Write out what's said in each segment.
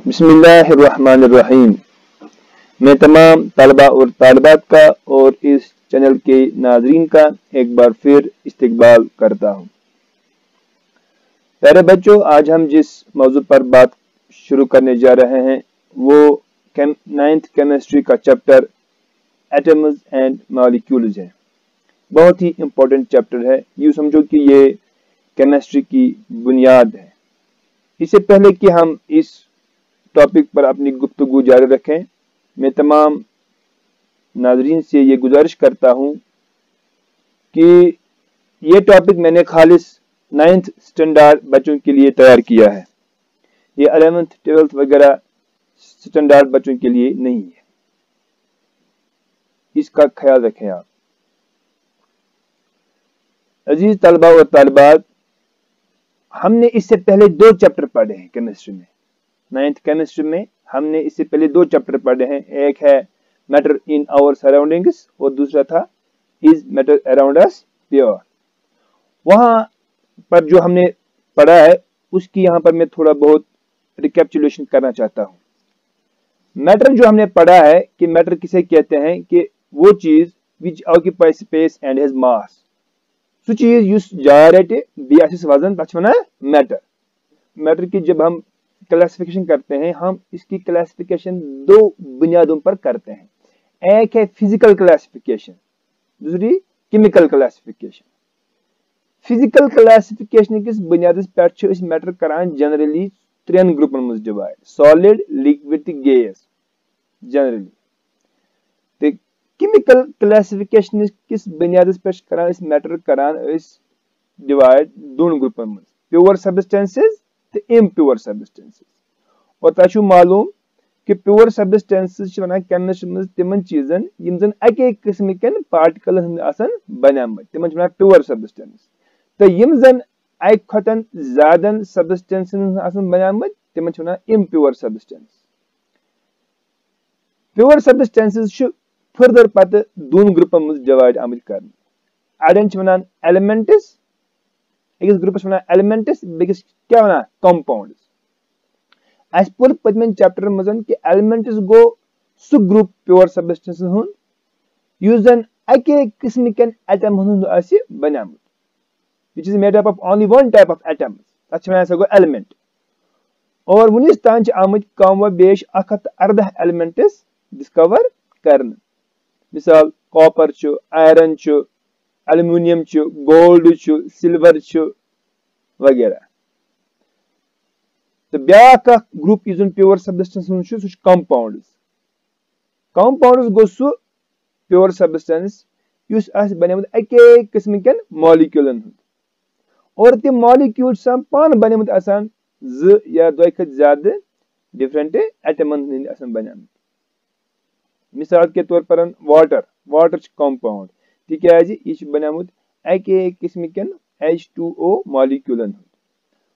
बिस्मिल्लाहिर्रहमानिर्रहीम। मैं तमाम तलबा और तालिबात का और इस चैनल के नाजरीन का एक बार फिर इस्तकबाल करता हूँ। प्यारे बच्चों, आज हम जिस मौजू पर बात शुरू करने जा रहे हैं वो 9th केमिस्ट्री का चैप्टर एटम्स एंड मॉलिक्यूल्स है। बहुत ही इम्पोर्टेंट चैप्टर है। यूँ समझो कि ये केमिस्ट्री की बुनियाद है। इससे पहले कि हम इस टॉपिक पर अपनी गुफ्तगू जारी रखें, मैं तमाम नाजरीन से ये गुजारिश करता हूँ कि ये टॉपिक मैंने खालिस 9th स्टैंडर्ड बच्चों के लिए तैयार किया है। ये 11th 12th वगैरह स्टैंडर्ड बच्चों के लिए नहीं है। इसका ख्याल रखें आप। अजीज तलबा और तालिबात, हमने इससे पहले 2 चैप्टर पढ़े हैं केमिस्ट्री में। 9th केमिस्ट्री में हमने इससे पहले 2 चैप्टर पढ़े हैं। एक है मैटर इन आवर सराउंडिंग्स और दूसरा था is matter around us pure. वहां पर जो हमने पढ़ा है उसकी यहाँ पर मैं थोड़ा बहुत रिकैप्चुलेशन करना चाहता हूँ। मैटर जो हमने पढ़ा है कि मैटर किसे कहते हैं कि वो चीज which occupy space and has mass. So चीज युस जाय रटे बी आसिस वजन तथ वनान मैटर। मैटर की जब हम क्लासिफिकेशन करते हैं, हम इसकी क्लासिफिकेशन 2 बुनियादों पर करते हैं। एक है फिजिकल क्लासिफिकेशन, दूसरी केमिकल क्लासिफिकेशन। फिजिकल क्लासिफिकेशन किस बुनियादस पे मैटर करान जनरली 3 ग्रुपन मज divide: solid, liquid, gas generally. तो केमिकल क्लासिफिकेशन किस बुनियादस पे करान मैटर करान डिवाइड 2 ग्रुपन मज: प्योर सब्सटेंसेस तो इम्प्योर सब्सटेंसेस। और तू मालूम कि प्योर सब्सटेंसेस वन केमिस्ट्री में तिमन चीजन यम जन अके किस्म के पार्टिकल आसान बनियामत तिमन वन प्योर सब्सटेंस। तो यम जन अक खतन ज्यादा सब्सटेंसेस आसान बनियामत तिमन वन impure substance. Pure substances further पत 2 ग्रुपन में डिवाइड आमत कर। अड़न वन एलिमेंट्स, अकिस ग्रुपस वन एलिमेंट्स, बेकिस क्या वन कंपाउंड्स। अस पोर पतमें चैप्टर मजन कि एलिमेंट्स गो सु ग्रुप प्योर सब्सटेंसेस हुन युस जन अके किस्म के एटम हुन आसि बनियामत, which is made up of only one type of atoms, तथ वन सो गो एलिमेंट। और वनिस तान आमत कम व बेश 114 एलिमेंट्स डिस्कवर करन। मिसाल कॉपर छु, आयरन छु, एल्युमिनियम छु, गोल्ड छु, सिल्वर छु वगैरह। तो back group is pure substance सु कंपाउंड्स। कंपाउंड्स गो सु प्योर सब्सटेंस युस आस बनियामत अके किस्म के मॉलिक्यूलन हुंद। और ते मॉलिक्यूल सम पान बनियामत आसान 2 या 2 खत ज्यादा डिफरेंट एटमन हुंद आसान बनियामत। मिसाल के तौर पर वाटर, वाटर कंपाउंड तिकाज यह बनियामत अके किस्म के H2O मॉलिक्यूलन हुंद।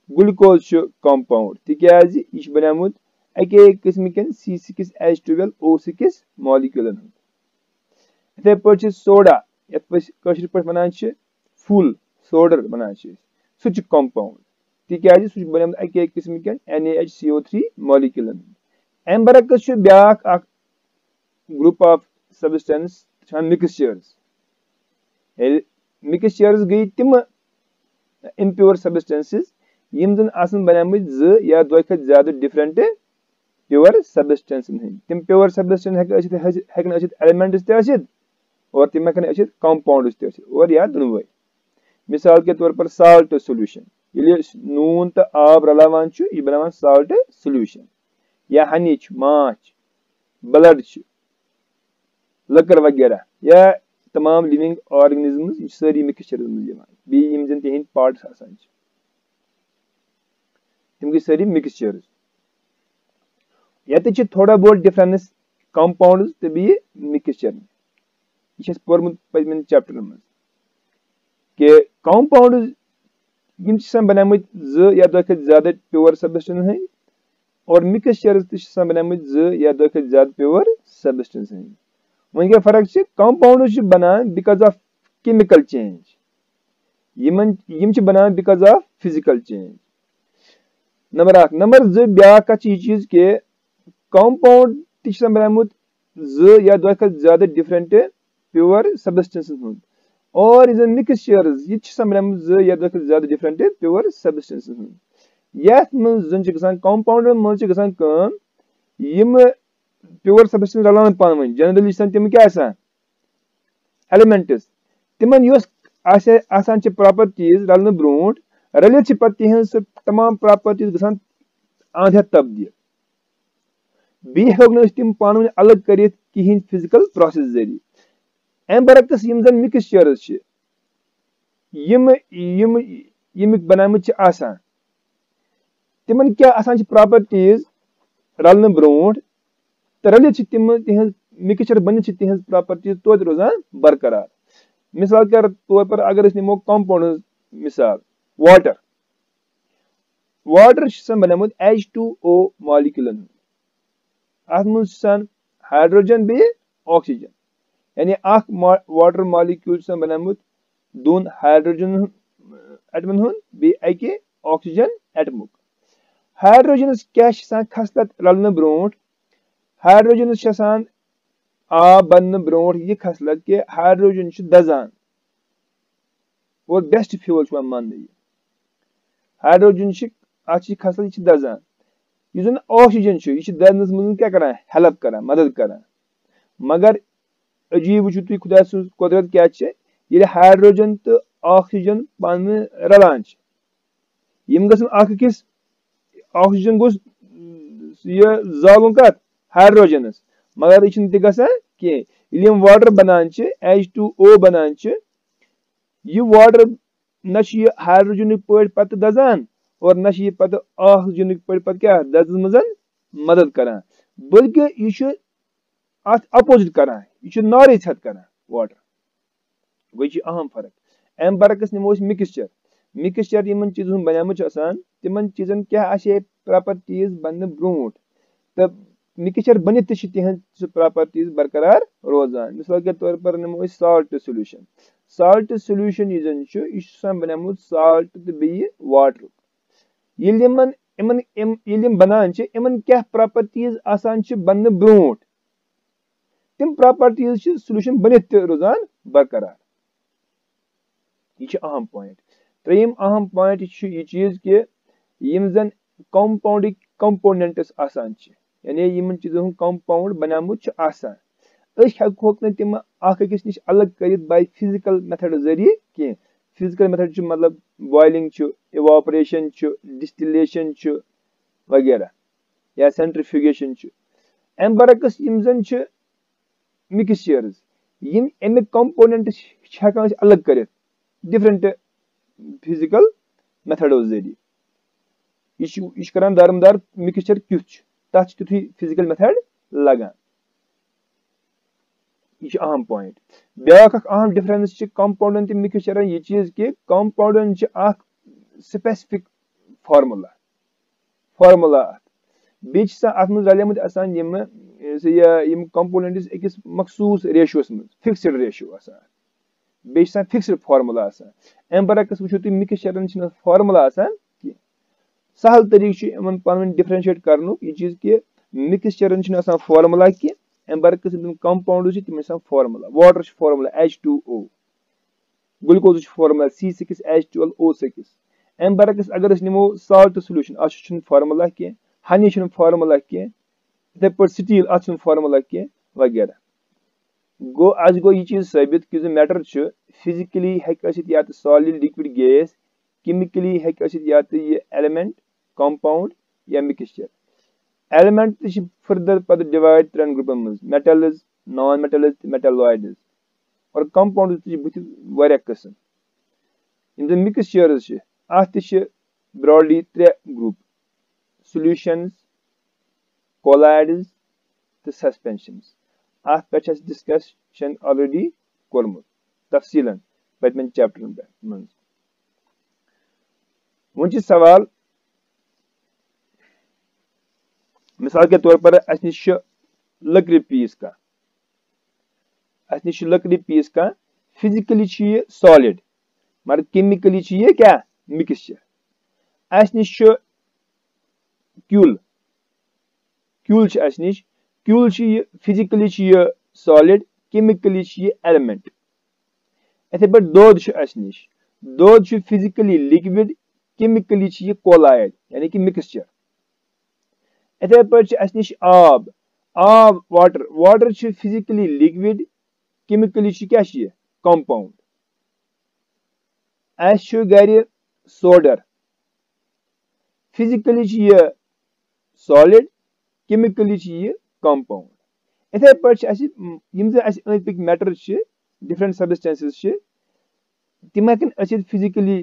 ग्लूकोज कंपाउंड तिकाज यह बनियामत अके किस्म के C6H12O6 मॉलिक्यूलन हुंद। इथे पे सोडा कशर पे वन फुल सोडर वन सु कंपाउंड तिकाज सु बनियामत अके किस्म के NaHCO3 मॉलिक्यूलन। अम बरक्स ब्याक group of substance mixtures. Mixtures गई तिम इम्प्योर सब्सटेंसेस यम जन आसन बनियामत 2 या 2 खत ज्यादा डिफरेंट प्योर सब्सटेंस हंद। तिम प्योर सब्सटेंस हेकन आसित एलिमेंट्स ते आसित और तिम हेकन आसित कंपाउंड्स ते आसित और या दोनों। मिसाल के तौर पर साल्ट सॉल्यूशन, ये नून तो आब रलावान छु यह बनावान साल्ट सॉल्यूशन। या हनी छु, माछ, ब्लड छु, लकर वगैरह या तमाम लिविंग ऑर्गेनिजम्स सारी मिक्सचर बी यम जन तिहिंद पार्ट्स आसान छु तिम गई सारी मिक्सचर्स। ये थोड़ा बहुत डिफरेंस कंपाउंड्स तो बी मिक्सचर में। यह पोर्मुत पजमें चैप्टर में कि कंपाउंड्स यम बनियामत 2 या 2 खत ज्यादा प्योर सब्सटेंस हंद और मिक्सचर्स बनियामत 2 या 2 खत ज्यादा प्योर सब्सटेंस हंद। वन क्या फर्क छ? कंपाउंड्स बनान बिकॉज ऑफ केमिकल चेंज, यम बनान because of physical change. Number 1 number 2 ब्या कत यह चीज के कंपाउंड तम बनामुत या दो ज्यादा डिफरेंट प्योर सब्सटेंस हुंद और इज मिक्सचर्स यह बनामुत या दो ज्यादा डिफरेंट प्योर सब्सटेंस हुंद यथ मज जन गसान कंपाउंड मज गसान काम यम प्योर सब्सटेंस रलान पान जनरली तम क्या एलिमेंट्स तिमन योस आसान प्रॉपर्टीज रलने ब्रोट रलित पत तिहंज तमाम प्रॉपर्टीज गसान आंध तब्दील बी हेक तिम पान वन अलग कर कहीं फिजिकल प्रोसेस जरिए अम बरक्स यम जन मिक्सचर्स यम बनामुत आसान तिमन क्या आसान प्रॉपर्टीज रलने ब्रोट तो रलित तिम तिहंज मिक्सचर बनित तिहंज प्रॉपर्टीज तो रोजान बरकरार मिसाल के तौर पर अगर निमो कंपाउंड मिसाल वाटर वाटर बनामुत H2O मॉलिक्यूलन अत मन हाइड्रोजन बे ऑक्सीजन यानी वाटर मॉलिक्यूल बनामुत दोन हाइड्रोजन एटमन हुन बे अके ऑक्सीजन एटमुक हाइड्रोजनस क्या खसलत रलने ब्रोट हाइड्रोजनस आब बन ब्रोट यह खसलत कि हाइड्रोजन दजान और बेस्ट फ्यूल मान हाइड्रोजन खसलत यह दजान यह ऑक्सीजन यह दजनस मज क्या कर हेल्प कर मदद कर मगर अजीब वो तुम खुदा सुन कुदरत क्या हाइड्रोजन तो ऑक्सीजन पान रलान यम गस ऑक्सीजन गोस जालुन कत हाइड्रोजनस मगर यह गसान कह वाटर बनान H2O बनान यह वाटर न हाइड्रोजन पत दजान और न पत ऑक्सीजन पत क्या दजन मज मदद कर बल्कि यह अपोजिट कर यह नारे छत कर वाटर वही अहम फर्क अम बरक्स नमो मिक्सचर मिक्सचर इन चीजों बनामुत तिमन चीजन क्या प्रॉपर्टीज बन ब्रोट तो मिक्सचर बनित तिहंज प्रॉपर्टीज बरकरार रोजान मिसाल के तौर पर नमो साल्ट सोल्यूशन यह बनामुत साल्ट तो बे वाटर यम बनान इमन क्या प्रॉपर्टीज आसान बन ब्रोट तिम प्रॉपर्टीज सोल्यूशन बनित रोजान बरकरार यह अहम पॉइंट त्रेम अहम पॉइंट यह चीज कि यम जन कंपाउंड कंपोनेंट्स आसान यानी इन चीजों कंपाउंड बनामुत आसान हेकोक न तिम अकिस नश अलग कर बाय फिजिकल मेथड जरिए कह फिजिकल मेथड मतलब बॉइलिंग इवापोरेशन डिस्टिलेशन वगैरह या सेंट्रीफ्यूगेशन अम बरक्स यम जन मिक्सचर्स यम अमिक कंपोनेंट्स हेकान अलग कर डिफरेंट फिजिकल मेथडो जरिए यह कर दारमदार मिक्सचर क्युथ तथ तुथु फिजिकल मेथड लगान यह अहम पॉइंट ब्या अहम डिफरेंस कंपाउंडन तो मिक्सचर यह चीज कि कंपाउंडन स्पेसिफिक फार्मूला बे अत मज रलिमुत यम कंपोनेंट्स अकिस मखसूस रेशियोस मज फिक्सड रेशियो बे फिक्सड फार्मूला अम बरक्स वो तुम मिक्सचर फार्मूला सहल तरीक पन डिफरेंशिएट कर यह चीज कि मिक्सचर फार्मूला कह अम बरक्स कंपाउंड तम formula water formula H2O glucose formula C6H12O6 अम बरक्स अगर निमो साल्ट सोल्यूशन अत फार्मूला कह हनी फार्मूला कह इथे पे स्टील अत फार्मूला कह वगैरह गो आज गो यह चीज साबित कि मैटर फिजिकली या तो सॉलिड लिक्विड गैस केमिकली या तो यह एलिमेंट कंपाउंड या मिक्सचर एलिमेंट फर्दर पद डिवाइड 3 ग्रुपन मज मेटल्स नॉन मेटल्स मेटलॉइड्स और कंपाउंड वारिया किस्म इन मिक्सचर्स अत ब्रॉडली 3 ग्रुप सॉल्यूशंस कोलाइड्स तो सस्पेंशंस अत पे डिस्कशन ऑलरेडी कोरमुत तफसीलन पतमन चैप्टर मज वन सवाल मिसाल के तौर पर अस निश लकड़ी पीस का फिजिकली यह सॉलिड मगर केमिकली यह क्या मिक्सचर अस निश क्यूल क्यूल अस निश coal physically solid chemically element इथे पे दोद अस निश दोद फिजिकली लिक्विड केमिकली कोलाइड यानी कि मिक्सचर इथे पे अस निश आब आब water water physically liquid chemically क्या कंपाउंड अस गर सोडर फिजिकली सॉलिड केमिकली कंपाउंड इथे पे अंद पक मैटर डिफरेंट सबस्टेंसेस तिम हेकन physically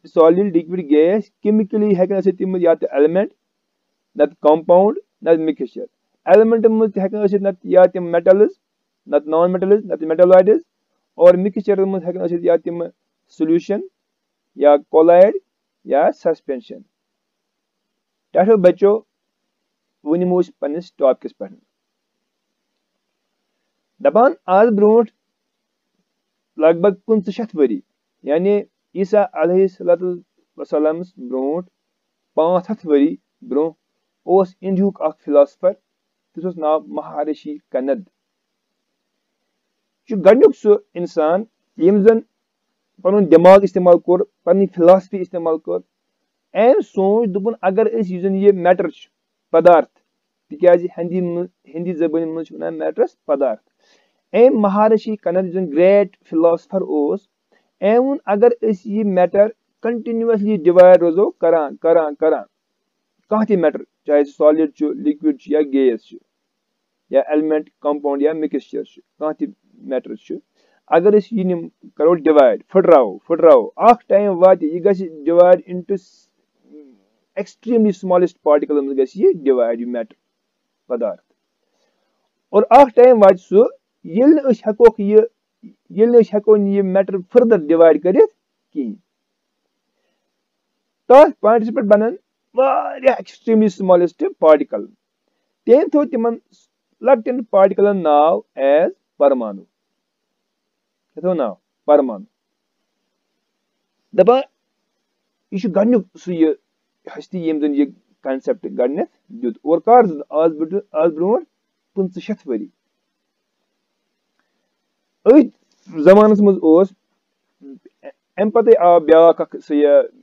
solid liquid gas chemically हेकन तिम या तो एलिमेंट नत कंपाउंड नत मिक्सचर एलिमेंट मज हेकन नत या तिम मेटल्स नत नॉन मेटल्स नत मेटलॉइड्स और मिक्सचर मज हेकन या तिम सॉल्यूशन या कोलाइड या सस्पेंशन टाठो बच्चो वो पन्निस टॉपिकस पे दपान आज ब्रोट लगभग 500 वरी यानी ईसा अलैहिस्सलाम ब्रोट 500 वरी ब्रो इंडियुक फिलोसफर तस नाव महर्षि कनद गडनुक सह इंसान यम जन पन दिमाग इस्तेमाल कोर पन्नी फिलोसफी इस्तेमाल कोर एम सोच दुपन अगर ये मैटर पदार्थ तिकाज हिंदी जबान मज मैटरस पदार्थ एम महर्षि कनद जन ग्रेट फिलोसफर एम वोन अगर ये मैटर कंटिन्यूअसली डिवाइड रोजो करान करान करान कह ती मैटर चाहे सॉलिड लिक्विड या गैस या एलिमेंट कंपाउंड या मिक्सचर कह ती मैटर अगर ये करो डिवाइड फुटराव अख टाइम वात यह गि divide into extremely smallest particle मज गि डिवाइड मैटर पदार्थ और अख टाइम वात सह हेको ये मैटर फर्दर डिवाइड कर तथ पॉइंट्स पे बनान एक्सट्रीमली स्मॉलेस्ट पार्टिकल तेम थो तिमन लकटन पार्टिकलन नाव एज परमाणु थो नाव परमाणु दपा यह गडनुक सह हस्ती यम जन यह कंसेप्ट गडनथ दुत और कर आज ब्रोट 500 वरी जमानस मज अम पते आव ब्या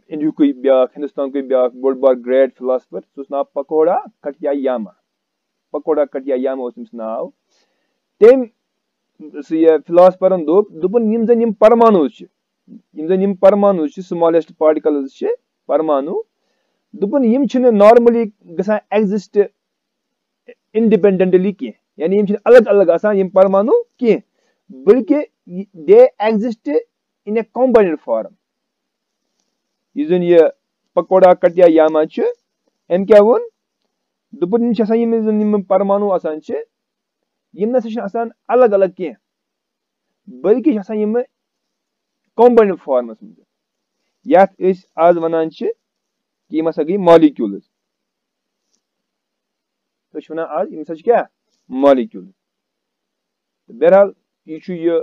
इंडियुक ब्या हिंदुस्तान ब्या बोड़ बार ग्रेट फिलोसफर सह नाव पकौड़ा कटियायामा नाव तम फिलोसफरन दोपन यम जन परमाणु स्मॉलेस्ट पार्टिकल्स परमाणु दोपन यम नॉर्मली गसान एग्जिस्ट इंडिपेंडेंटली कह यानी यम अलग अलग आसान यम परमाणु कह बल्कि they exist in A combined form यह यह पकौड़ा कटियायामा अम क्या वोन दोपन यम परमाणु आसान यम नसा अलग अलग कह बल्कि यम कॉम्बाइंड फॉर्मस मज यथ आज वनान कि यम हसा गई मॉलिक्यूल्स तो वन आज यम क्या मॉलिक्यूल्स बहरहाल यह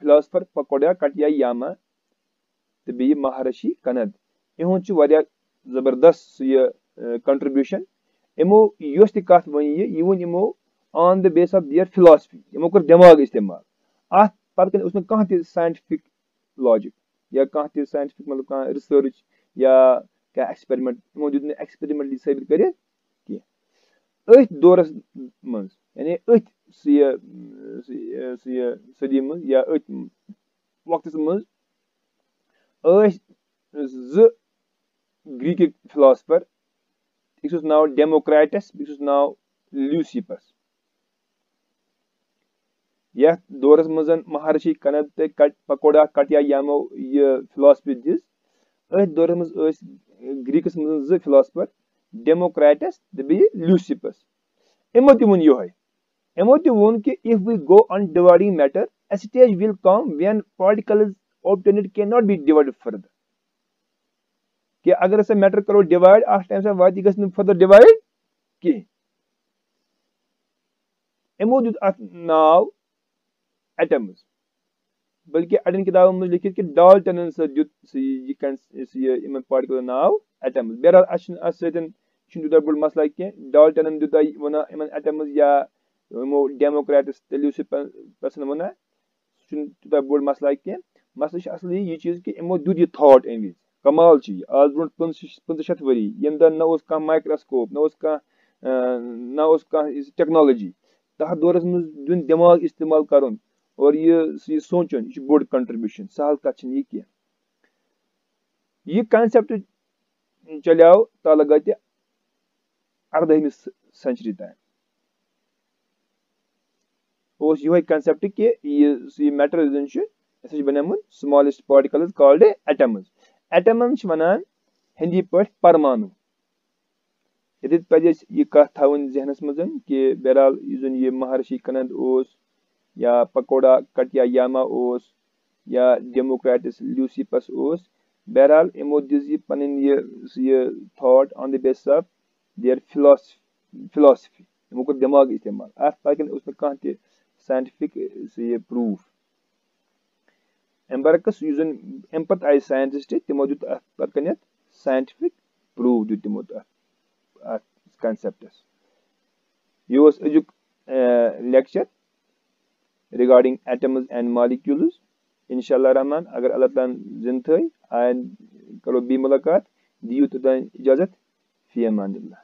फिलोसफर पकौड़ा कटियायामा तो बे महर्षि कनद इहुंद वारिया जबरदस्त कंट्रीब्यूशन इमो योस कथ वन यह वन इमो on the base of their philosophy इमो कर दिमाग इस्तेमाल अत पत कह साइंटिफिक लॉजिक या कह साइंटिफिक मतलब कह रिसर्च या क्या एक्सपेरिमेंट इमो दुत एक्सपेरिमेंटली साबित कर दौरस मज यानी सदी मज या वक्त मज ग्रीक फिलोसफर एक नाव डेमोक्रेटस बेस नाव ल्यूसिपस यथ दौरस मज महर्षि कनद तो पकौड़ा कटियायामो यह फिलोसफी दिस अथ दौरस मज ग्रीकस मज 2 फिलोसफर डेमोक्रेटस तो बे ल्यूसिपस इमो त वोन योहे इमो त वोन कि if we go on dividing matter a stage will come when particles obtained cannot be divided further कि अगर ऐसा मैटर करो डिवाइड अ टाइम से वात गस फर्दर डिवाइड कि इमो दुत अत नाव एटम्स बल्कि अड़न किताबों में लिखित कि डाल्टन दुत यह पार्टिकल नाव एटम्स बहरहाल अस तूत बोड़ मसला कह डाल्टन दिता वन इन एटम्स या यमो डेमोक्रेट्स टेल्यूसिफर्सन वन तूत बोड़ मसला कह मसला असल यह चीज कि यमो दित यह थॉट अम वि कमाल आज ब्रो 500 वरी यम दन न माइक्रोस्कोप न टेक्नोलॉजी तथ दौरस मज दिन दिमाग इस्तेमाल कर और यह सोचन यह बोड़ कंट्रीब्यूशन सहल कत यह कंसेप्ट चलियाव तल गति 18वीं सेंचुरी तान यह कंसेप्ट कि यह मैटर जन बनमुत स्मॉलेस्ट पार्टिकल्स कॉल्ड एटम्स वनान हिंदी पे परमाणु ये पे यह कत थवन जहनस मज कि बहरहाल यह महर्षि कनंद या पकोड़ा कटिया यामा या डेमोक्रेटिस ल्यूसिफस बहरहाल यमो दिज पन यह thought on the basis of their philosophy यमो कर दिमाग इस्तेमाल अत तक कह साइंटिफिक यह प्रूफ एम्बरकस अम पे आये साइंटिस्ट तमो दित पे साइंटिफिक प्रूफ दित तमो कंसेप्टस यह अजुक lecture regarding atoms and molecules इंशाअल्लाह रहमान अगर अल्लाह ताला जिंद थी करो बी मुलाकात दियो तोतान इजाजत फी अमानिल्लाह।